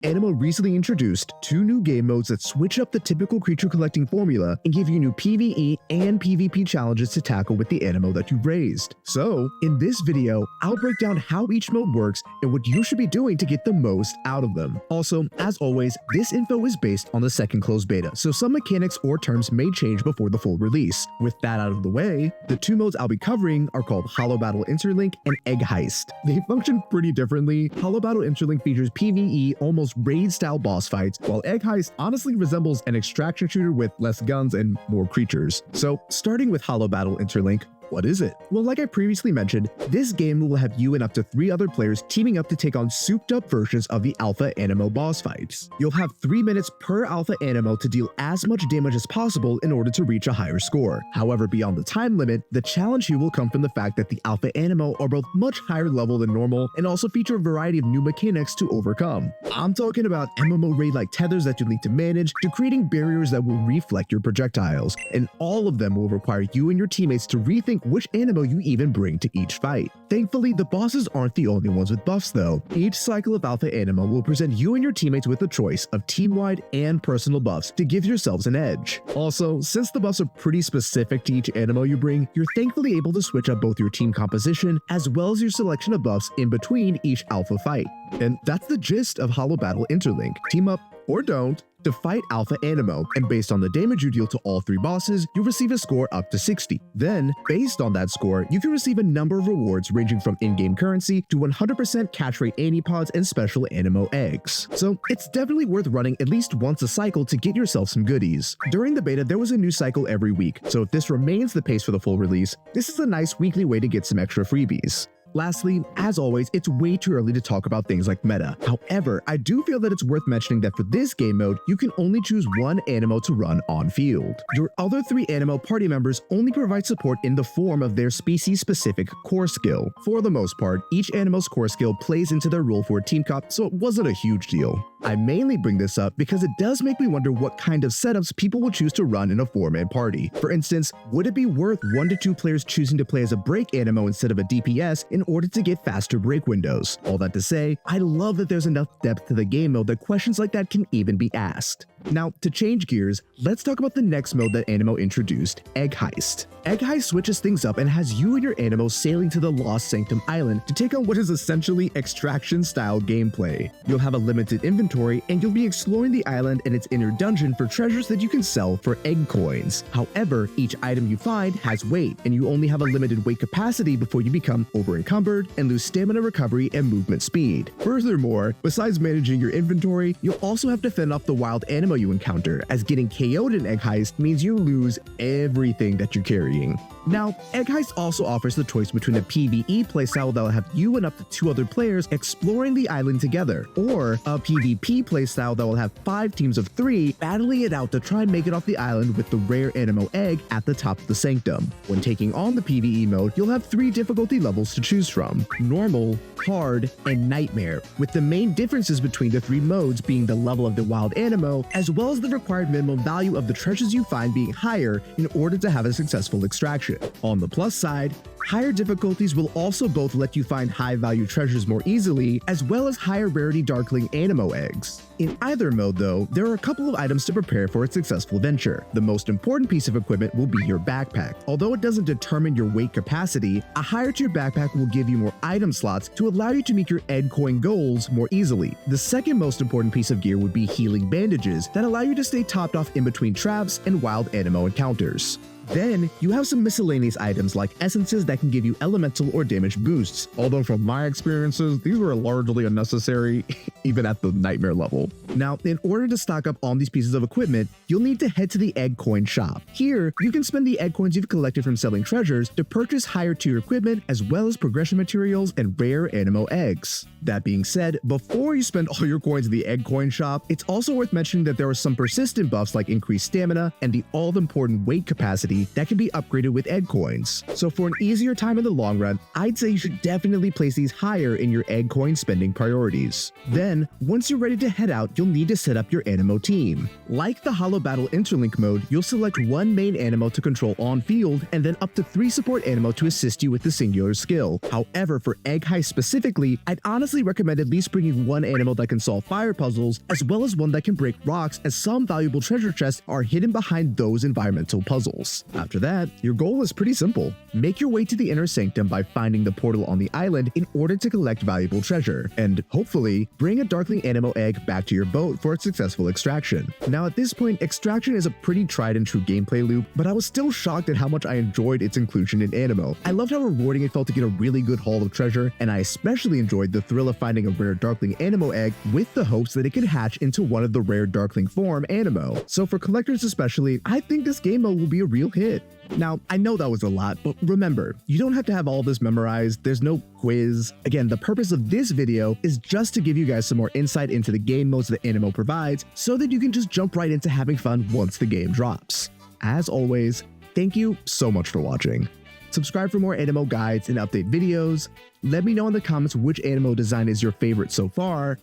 Aniimo recently introduced 2 new game modes that switch up the typical creature collecting formula and give you new PvE and PvP challenges to tackle with the Aniimo that you've raised. So, in this video, I'll break down how each mode works and what you should be doing to get the most out of them. Also, as always, this info is based on the second closed beta, so some mechanics or terms may change before the full release. With that out of the way, the 2 modes I'll be covering are called Holo-Battle Interlink and Egg Heist. They function pretty differently. Holo-Battle Interlink features PvE almost raid-style boss fights, while Egg Heist honestly resembles an extraction shooter with less guns and more creatures. So, starting with Holo-Battle Interlink, what is it? Well, like I previously mentioned, this game will have you and up to 3 other players teaming up to take on souped-up versions of the Alpha Aniimo boss fights. You'll have 3 minutes per Alpha Aniimo to deal as much damage as possible in order to reach a higher score. However, beyond the time limit, the challenge here will come from the fact that the Alpha Aniimo are both much higher level than normal and also feature a variety of new mechanics to overcome. I'm talking about MMO raid-like tethers that you'll need to manage, to creating barriers that will reflect your projectiles, and all of them will require you and your teammates to rethink which Aniimo you even bring to each fight. Thankfully, the bosses aren't the only ones with buffs though. Each cycle of Alpha Aniimo will present you and your teammates with a choice of team-wide and personal buffs to give yourselves an edge. Also, since the buffs are pretty specific to each Aniimo you bring, you're thankfully able to switch up both your team composition as well as your selection of buffs in between each Alpha fight. And that's the gist of Holo-Battle Interlink. Team up or don't to fight Alpha Aniimo, and based on the damage you deal to all 3 bosses, you'll receive a score up to 60. Then, based on that score, you can receive a number of rewards ranging from in-game currency to 100% catch rate Anipods and special Aniimo eggs. So it's definitely worth running at least once a cycle to get yourself some goodies. During the beta, there was a new cycle every week, so if this remains the pace for the full release, this is a nice weekly way to get some extra freebies. Lastly, as always, it's way too early to talk about things like meta. However, I do feel that it's worth mentioning that for this game mode, you can only choose 1 Aniimo to run on field. Your other 3 Aniimo party members only provide support in the form of their species-specific core skill. For the most part, each Aniimo's core skill plays into their role for a team comp, so it wasn't a huge deal. I mainly bring this up because it does make me wonder what kind of setups people will choose to run in a 4-man party. For instance, would it be worth 1 to 2 players choosing to play as a break Aniimo instead of a DPS in order to get faster break windows? All that to say, I love that there's enough depth to the game mode that questions like that can even be asked. Now, to change gears, let's talk about the next mode that Aniimo introduced, Egg Heist. Egg Heist switches things up and has you and your Aniimo sailing to the Lost Sanctum Island to take on what is essentially extraction-style gameplay. You'll have a limited inventory, and you'll be exploring the island and its inner dungeon for treasures that you can sell for egg coins. However, each item you find has weight, and you only have a limited weight capacity before you become over-encumbered and lose stamina recovery and movement speed. Furthermore, besides managing your inventory, you'll also have to fend off the wild Aniimo you encounter, as getting KO'd in Egg Heist means you lose everything that you're carrying. Now, Egg Heist also offers the choice between a PvE playstyle that'll have you and up to 2 other players exploring the island together, or a PvP playstyle that will have 5 teams of 3 battling it out to try and make it off the island with the rare Aniimo egg at the top of the sanctum. When taking on the PvE mode, you'll have 3 difficulty levels to choose from: Normal, Hard, and Nightmare, with the main differences between the 3 modes being the level of the wild Aniimo, as well as the required minimum value of the treasures you find being higher in order to have a successful extraction. On the plus side, higher difficulties will also both let you find high-value treasures more easily, as well as higher rarity Darkling Aniimo eggs. In either mode though, there are a couple of items to prepare for a successful venture. The most important piece of equipment will be your backpack. Although it doesn't determine your weight capacity, a higher tier backpack will give you more item slots to allow you to meet your egg coin goals more easily. The second most important piece of gear would be healing bandages that allow you to stay topped off in between traps and wild Aniimo encounters. Then, you have some miscellaneous items like essences that can give you elemental or damage boosts, although from my experiences, these were largely unnecessary, even at the nightmare level. Now, in order to stock up on these pieces of equipment, you'll need to head to the egg coin shop. Here, you can spend the egg coins you've collected from selling treasures to purchase higher tier equipment as well as progression materials and rare Aniimo eggs. That being said, before you spend all your coins in the egg coin shop, it's also worth mentioning that there are some persistent buffs like increased stamina and the all-important weight capacity PvP that can be upgraded with egg coins. So for an easier time in the long run, I'd say you should definitely place these higher in your egg coin spending priorities. Then, once you're ready to head out, you'll need to set up your Aniimo team. Like the Holo-Battle Interlink mode, you'll select one main Aniimo to control on field, and then up to 3 support Aniimo to assist you with the singular skill. However, for Egg Heist specifically, I'd honestly recommend at least bringing one Aniimo that can solve fire puzzles, as well as one that can break rocks, as some valuable treasure chests are hidden behind those environmental puzzles. After that, your goal is pretty simple. Make your way to the inner sanctum by finding the portal on the island in order to collect valuable treasure, and hopefully, bring a Darkling Aniimo egg back to your boat for its successful extraction. Now at this point, extraction is a pretty tried and true gameplay loop, but I was still shocked at how much I enjoyed its inclusion in Aniimo. I loved how rewarding it felt to get a really good haul of treasure, and I especially enjoyed the thrill of finding a rare Darkling Aniimo egg with the hopes that it could hatch into one of the rare Darkling form Aniimo. So for collectors especially, I think this game mode will be a real hit. Now, I know that was a lot, but remember, you don't have to have all this memorized, there's no quiz. Again, the purpose of this video is just to give you guys some more insight into the game modes that Aniimo provides, so that you can just jump right into having fun once the game drops. As always, thank you so much for watching. Subscribe for more Aniimo guides and update videos, let me know in the comments which Aniimo design is your favorite so far,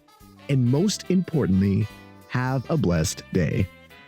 and most importantly, have a blessed day.